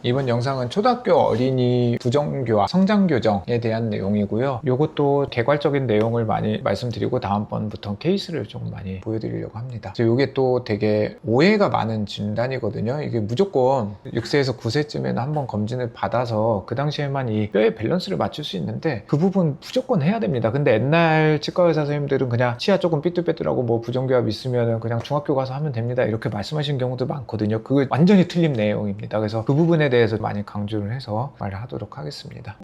이번 영상은 초등학교 어린이 부정교합, 성장교정에 대한 내용이고요. 이것도 개괄적인 내용을 많이 말씀드리고 다음번부터 케이스를 좀 많이 보여드리려고 합니다. 이게 또 되게 오해가 많은 진단이거든요. 이게 무조건 6세에서 9세쯤에는 한번 검진을 받아서 그 당시에만 이 뼈의 밸런스를 맞출 수 있는데 그 부분 무조건 해야 됩니다. 근데 옛날 치과 의사 선생님들은 그냥 치아 조금 삐뚤빼뚤하고 뭐 부정교합 있으면은 그냥 중학교 가서 하면 됩니다, 이렇게 말씀하시는 경우도 많거든요. 그거 완전히 틀린 내용입니다. 그래서 그 부분에 대해서 많이 강조를 해서 말을 하도록 하겠습니다.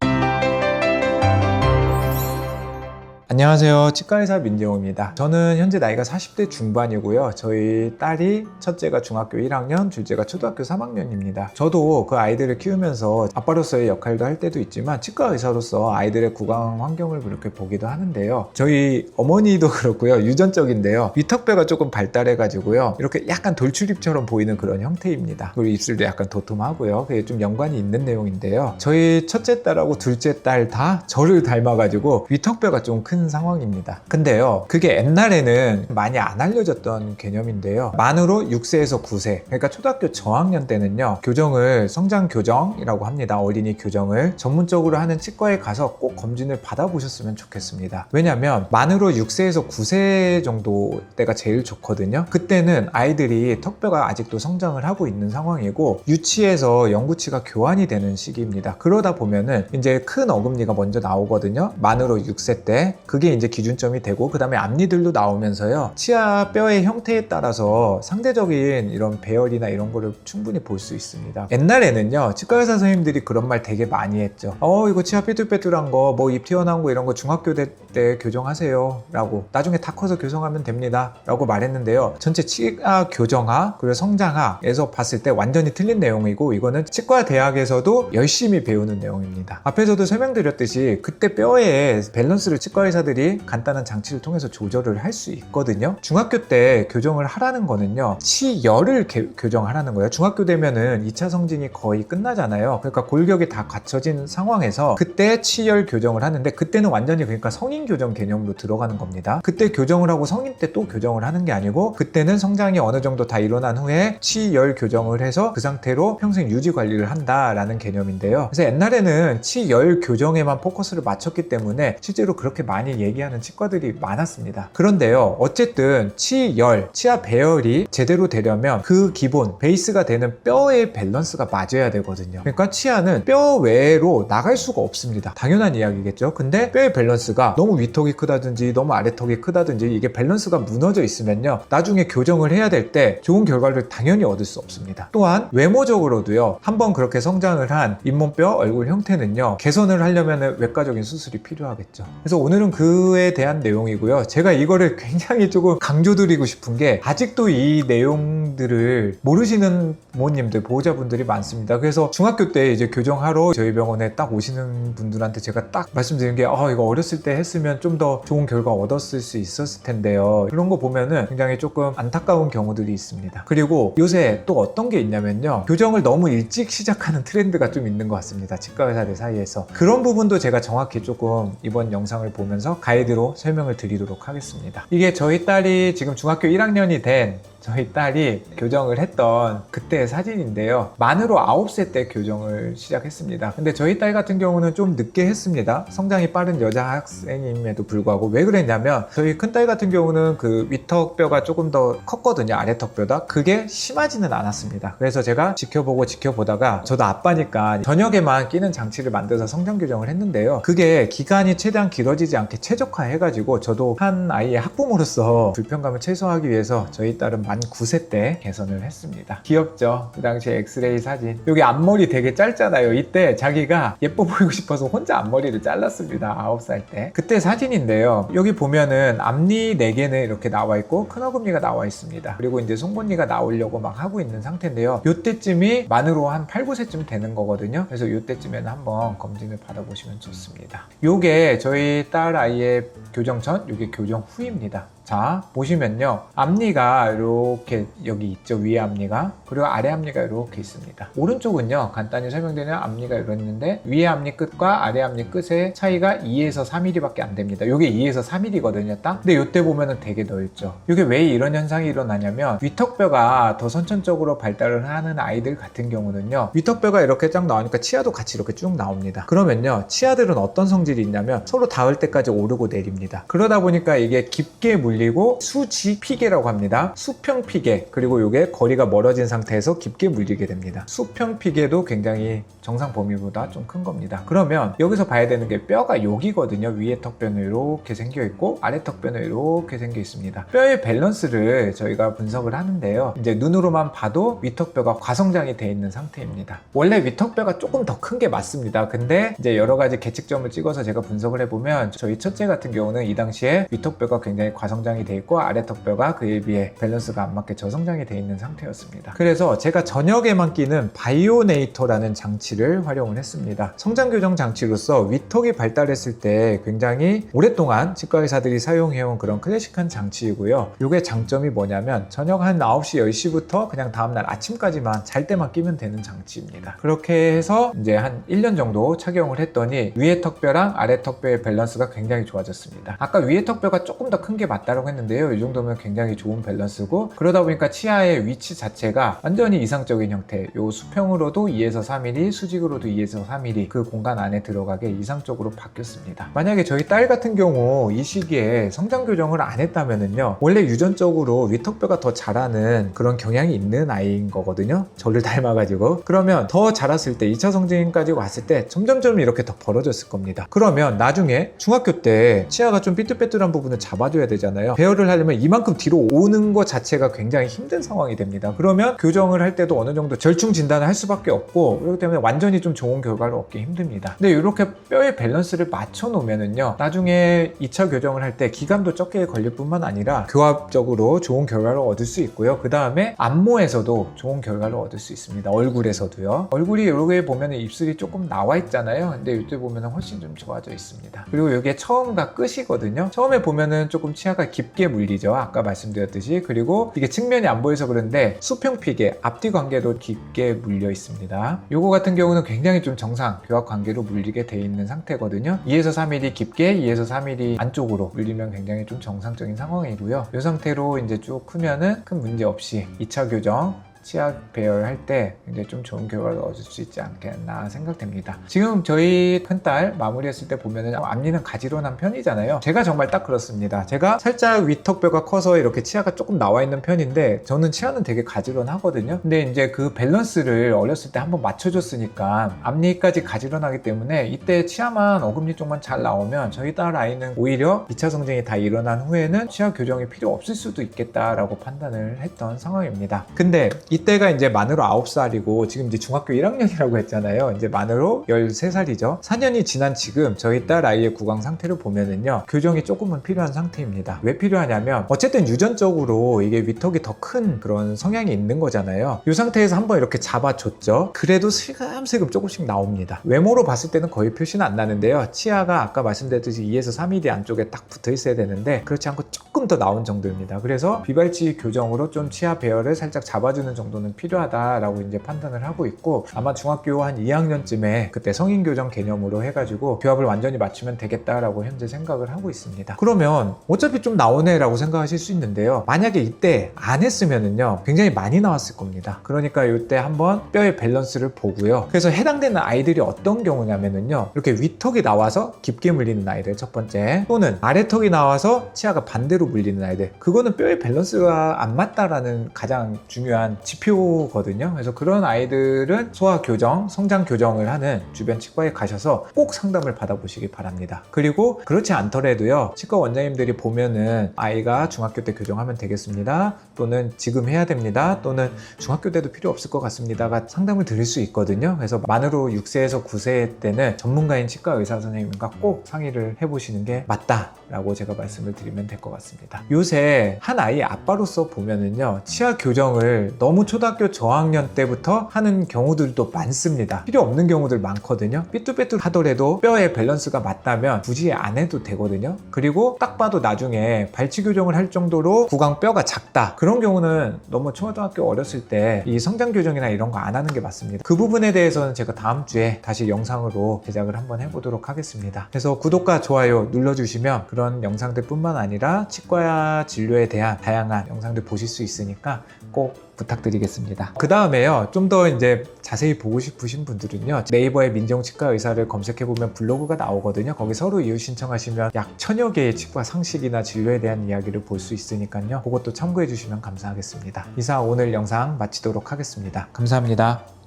안녕하세요, 치과의사 민재호입니다. 저는 현재 나이가 40대 중반이고요. 저희 딸이 첫째가 중학교 1학년, 둘째가 초등학교 3학년입니다. 저도 그 아이들을 키우면서 아빠로서의 역할도 할 때도 있지만 치과의사로서 아이들의 구강 환경을 그렇게 보기도 하는데요. 저희 어머니도 그렇고요, 유전적인데요, 위턱뼈가 조금 발달해 가지고요 이렇게 약간 돌출입처럼 보이는 그런 형태입니다. 그리고 입술도 약간 도톰하고요. 그게 좀 연관이 있는 내용인데요. 저희 첫째 딸하고 둘째 딸 다 저를 닮아 가지고 위턱뼈가 좀 큰 상황입니다. 근데요, 그게 옛날에는 많이 안 알려졌던 개념인데요. 만으로 6세에서 9세, 그러니까 초등학교 저학년 때는요, 교정을 성장교정이라고 합니다. 어린이 교정을 전문적으로 하는 치과에 가서 꼭 검진을 받아보셨으면 좋겠습니다. 왜냐면 만으로 6세에서 9세 정도 때가 제일 좋거든요. 그때는 아이들이 턱뼈가 아직도 성장을 하고 있는 상황이고 유치에서 영구치가 교환이 되는 시기입니다. 그러다 보면은 이제 큰 어금니가 먼저 나오거든요. 만으로 6세 때 그게 이제 기준점이 되고, 그 다음에 앞니들도 나오면서요, 치아 뼈의 형태에 따라서 상대적인 이런 배열이나 이런 거를 충분히 볼 수 있습니다. 옛날에는요, 치과의사 선생님들이 그런 말 되게 많이 했죠. 이거 치아 삐뚤빼뚤한 거, 뭐 입 튀어나온 거 이런 거 중학교 때 교정하세요 라고, 나중에 다 커서 교정하면 됩니다 라고 말했는데요, 전체 치아 교정학 그리고 성장학에서 봤을 때 완전히 틀린 내용이고, 이거는 치과 대학에서도 열심히 배우는 내용입니다. 앞에서도 설명드렸듯이 그때 뼈의 밸런스를 치과의사들이 간단한 장치를 통해서 조절을 할 수 있거든요. 중학교 때 교정을 하라는 거는요, 치열을 교정하라는 거예요. 중학교 되면은 2차 성징이 거의 끝나잖아요. 그러니까 골격이 다 갖춰진 상황에서 그때 치열 교정을 하는데, 그때는 완전히 그러니까 성인 교정 개념으로 들어가는 겁니다. 그때 교정을 하고 성인 때 또 교정을 하는 게 아니고, 그때는 성장이 어느 정도 다 일어난 후에 치열 교정을 해서 그 상태로 평생 유지 관리를 한다라는 개념인데요. 그래서 옛날에는 치열 교정에만 포커스를 맞췄기 때문에 실제로 그렇게 많이 얘기하는 치과들이 많았습니다. 그런데요, 어쨌든 치열, 치아 배열이 제대로 되려면 그 기본 베이스가 되는 뼈의 밸런스가 맞아야 되거든요. 그러니까 치아는 뼈 외로 나갈 수가 없습니다. 당연한 이야기겠죠. 근데 뼈의 밸런스가 너무 위턱이 크다든지 너무 아래턱이 크다든지 이게 밸런스가 무너져 있으면요, 나중에 교정을 해야 될 때 좋은 결과를 당연히 얻을 수 없습니다. 또한 외모적으로도요, 한번 그렇게 성장을 한 잇몸뼈, 얼굴 형태는요, 개선을 하려면 외과적인 수술이 필요하겠죠. 그래서 오늘은 그에 대한 내용이고요. 제가 이거를 굉장히 조금 강조드리고 싶은 게, 아직도 이 내용들을 모르시는 부모님들, 보호자분들이 많습니다. 그래서 중학교 때 이제 교정하러 저희 병원에 딱 오시는 분들한테 제가 딱 말씀드리는 게, 이거 어렸을 때 했으면 좀 더 좋은 결과 얻었을 수 있었을 텐데요. 그런 거 보면은 굉장히 조금 안타까운 경우들이 있습니다. 그리고 요새 또 어떤 게 있냐면요, 교정을 너무 일찍 시작하는 트렌드가 좀 있는 것 같습니다. 치과 의사들 사이에서. 그런 부분도 제가 정확히 조금 이번 영상을 보면서 가이드로 설명을 드리도록 하겠습니다. 이게 저희 딸이 지금 중학교 1학년이 된 저희 딸이 교정을 했던 그때의 사진인데요. 만으로 9세 때 교정을 시작했습니다. 근데 저희 딸 같은 경우는 좀 늦게 했습니다. 성장이 빠른 여자 학생임에도 불구하고. 왜 그랬냐면, 저희 큰딸 같은 경우는 그 위턱뼈가 조금 더 컸거든요, 아래턱뼈다. 그게 심하지는 않았습니다. 그래서 제가 지켜보다가, 저도 아빠니까 저녁에만 끼는 장치를 만들어서 성장 교정을 했는데요, 그게 기간이 최대한 길어지지 않게 최적화해가지고 저도 한 아이의 학부모로서 불편감을 최소화하기 위해서 저희 딸은 만 9세 때 개선을 했습니다. 귀엽죠? 그 당시에 엑스레이 사진. 여기 앞머리 되게 짧잖아요. 이때 자기가 예뻐 보이고 싶어서 혼자 앞머리를 잘랐습니다. 9살 때. 그때 사진인데요. 여기 보면은 앞니 4개는 이렇게 나와 있고 큰 어금니가 나와 있습니다. 그리고 이제 송곳니가 나오려고 막 하고 있는 상태인데요. 이때쯤이 만으로 한 8, 9세쯤 되는 거거든요. 그래서 이때쯤에는 한번 검진을 받아보시면 좋습니다. 요게 저희 딸 아이의 교정 전, 요게 교정 후입니다. 자, 보시면요. 앞니가 이렇게 여기 있죠. 위에 앞니가. 그리고 아래 앞니가 이렇게 있습니다. 오른쪽은요. 간단히 설명드리면 앞니가 이렇는데 위에 앞니 끝과 아래 앞니 끝의 차이가 2에서 3mm 밖에 안 됩니다. 이게 2에서 3mm거든요. 딱. 근데 이때 보면은 되게 넓죠. 이게 왜 이런 현상이 일어나냐면 위턱뼈가 더 선천적으로 발달을 하는 아이들 같은 경우는요. 위턱뼈가 이렇게 쫙 나오니까 치아도 같이 이렇게 쭉 나옵니다. 그러면요. 치아들은 어떤 성질이 있냐면 서로 닿을 때까지 오르고 내립니다. 그러다 보니까 이게 깊게 물리고 수지피계라고 합니다. 수평피계 그리고 이게 거리가 멀어진 상태에서 깊게 물리게 됩니다. 수평피계도 굉장히 정상 범위보다 좀 큰 겁니다. 그러면 여기서 봐야 되는 게 뼈가 여기거든요. 위에 턱뼈는 이렇게 생겨 있고 아래 턱뼈는 이렇게 생겨 있습니다. 뼈의 밸런스를 저희가 분석을 하는데요. 이제 눈으로만 봐도 위턱뼈가 과성장이 되어 있는 상태입니다. 원래 위턱뼈가 조금 더 큰 게 맞습니다. 근데 이제 여러 가지 계측점을 찍어서 제가 분석을 해보면 저희 첫째 같은 경우는 이 당시에 위턱뼈가 굉장히 과성장이 되어 있고 아래 턱뼈가 그에 비해 밸런스가 안 맞게 저성장이 되어 있는 상태였습니다. 그래서 제가 저녁에만 끼는 바이오네이터라는 장치를 활용을 했습니다. 성장교정 장치로서 위턱이 발달했을 때 굉장히 오랫동안 치과 의사들이 사용해온 그런 클래식한 장치이고요. 이게 장점이 뭐냐면 저녁 한 9시, 10시부터 그냥 다음날 아침까지만 잘 때만 끼면 되는 장치입니다. 그렇게 해서 이제 한 1년 정도 착용을 했더니 위에 턱뼈랑 아래 턱뼈의 밸런스가 굉장히 좋아졌습니다. 아까 위에 턱뼈가 조금 더 큰 게 맞다고 했는데요. 이 정도면 굉장히 좋은 밸런스고 그러다 보니까 치아의 위치 자체가 완전히 이상적인 형태, 요 수평으로도 2에서 3mm, 수직으로도 2에서 3mm 그 공간 안에 들어가게 이상적으로 바뀌었습니다. 만약에 저희 딸 같은 경우 이 시기에 성장 교정을 안 했다면은요, 원래 유전적으로 위턱뼈가 더 자라는 그런 경향이 있는 아이인 거거든요. 저를 닮아가지고. 그러면 더 자랐을 때 2차 성징까지 왔을 때 점점점 이렇게 더 벌어졌을 겁니다. 그러면 나중에 중학교 때 치아가 좀 삐뚤빼뚤한 부분을 잡아줘야 되잖아요. 배열을 하려면 이만큼 뒤로 오는 것 자체가 굉장히 힘든 상황이 됩니다. 그러면 교정을 할 때도 어느 정도 절충 진단을 할 수밖에 없고 그렇기 때문에 완전히 좀 좋은 결과를 얻기 힘듭니다. 근데 이렇게 뼈의 밸런스를 맞춰 놓으면은요, 나중에 2차 교정을 할 때 기간도 적게 걸릴 뿐만 아니라 교합적으로 좋은 결과를 얻을 수 있고요. 그 다음에 안모에서도 좋은 결과를 얻을 수 있습니다. 얼굴에서도요. 얼굴이 여기 보면 입술이 조금 나와 있잖아요. 근데 이때 보면 훨씬 좀 좋아져 있습니다. 그리고 이게 처음과 끝이거든요. 처음에 보면은 조금 치아가 깊게 물리죠. 아까 말씀드렸듯이. 그리고 이게 측면이 안 보여서 그런데 수평피계, 앞뒤 관계도 깊게 물려 있습니다. 요거 같은 경우는 굉장히 좀 정상 교합 관계로 물리게 돼 있는 상태거든요. 2에서 3mm 깊게, 2에서 3mm 안쪽으로 물리면 굉장히 좀 정상적인 상황이고요. 이 상태로 이제 쭉 크면은 큰 문제 없이 2차 교정 치아 배열할 때 굉장히 좀 좋은 결과를 얻을 수 있지 않겠나 생각됩니다. 지금 저희 큰딸 마무리했을 때 보면은 앞니는 가지런한 편이잖아요. 제가 정말 딱 그렇습니다. 제가 살짝 위턱뼈가 커서 이렇게 치아가 조금 나와 있는 편인데 저는 치아는 되게 가지런하거든요. 근데 이제 그 밸런스를 어렸을 때 한번 맞춰줬으니까 앞니까지 가지런하기 때문에 이때 치아만 어금니 쪽만 잘 나오면 저희 딸 아이는 오히려 2차 성징이 다 일어난 후에는 치아 교정이 필요 없을 수도 있겠다라고 판단을 했던 상황입니다. 근데 이때가 이제 만으로 9살이고 지금 이제 중학교 1학년이라고 했잖아요. 이제 만으로 13살이죠. 4년이 지난 지금 저희 딸 아이의 구강 상태를 보면은요, 교정이 조금은 필요한 상태입니다. 왜 필요하냐면 어쨌든 유전적으로 이게 위턱이 더 큰 그런 성향이 있는 거잖아요. 이 상태에서 한번 이렇게 잡아줬죠. 그래도 슬금슬금 조금씩 나옵니다. 외모로 봤을 때는 거의 표시는 안 나는데요. 치아가 아까 말씀드렸듯이 2에서 3mm 안쪽에 딱 붙어 있어야 되는데 그렇지 않고 조금 더 나온 정도입니다. 그래서 비발치 교정으로 좀 치아 배열을 살짝 잡아주는 정도는 필요하다라고 이제 판단을 하고 있고, 아마 중학교 한 2학년쯤에 그때 성인 교정 개념으로 해가지고 교합을 완전히 맞추면 되겠다라고 현재 생각을 하고 있습니다. 그러면 어차피 좀 나오네 라고 생각하실 수 있는데요, 만약에 이때 안 했으면은요 굉장히 많이 나왔을 겁니다. 그러니까 이때 한번 뼈의 밸런스를 보고요. 그래서 해당되는 아이들이 어떤 경우냐면은요, 이렇게 위턱이 나와서 깊게 물리는 아이들 첫 번째, 또는 아래턱이 나와서 치아가 반대로 물리는 아이들, 그거는 뼈의 밸런스가 안 맞다라는 가장 중요한 지표거든요. 그래서 그런 아이들은 소아 교정, 성장 교정을 하는 주변 치과에 가셔서 꼭 상담을 받아보시기 바랍니다. 그리고 그렇지 않더라도요, 치과 원장님들이 보면은 아이가 중학교 때 교정하면 되겠습니다, 또는 지금 해야 됩니다, 또는 중학교 때도 필요 없을 것 같습니다가 상담을 드릴 수 있거든요. 그래서 만으로 6세에서 9세 때는 전문가인 치과 의사 선생님과 꼭 상의를 해보시는 게 맞다라고 제가 말씀을 드리면 될 것 같습니다. 요새 한 아이 아빠로서 보면은요, 치아 교정을 너무 너무 초등학교 저학년 때부터 하는 경우들도 많습니다. 필요 없는 경우들 많거든요. 삐뚤빼뚤 하더라도 뼈의 밸런스가 맞다면 굳이 안 해도 되거든요. 그리고 딱 봐도 나중에 발치 교정을 할 정도로 구강 뼈가 작다, 그런 경우는 너무 초등학교 어렸을 때 이 성장 교정이나 이런 거 안 하는 게 맞습니다. 그 부분에 대해서는 제가 다음 주에 다시 영상으로 제작을 한번 해보도록 하겠습니다. 그래서 구독과 좋아요 눌러주시면 그런 영상들 뿐만 아니라 치과 진료에 대한 다양한 영상들 보실 수 있으니까 꼭 부탁드리겠습니다. 그 다음에요, 좀 더 이제 자세히 보고 싶으신 분들은요, 네이버에 민재용 치과 의사를 검색해보면 블로그가 나오거든요. 거기 서로 이유 신청하시면 약 1000여 개의 치과 상식이나 진료에 대한 이야기를 볼 수 있으니까요, 그것도 참고해 주시면 감사하겠습니다. 이상 오늘 영상 마치도록 하겠습니다. 감사합니다.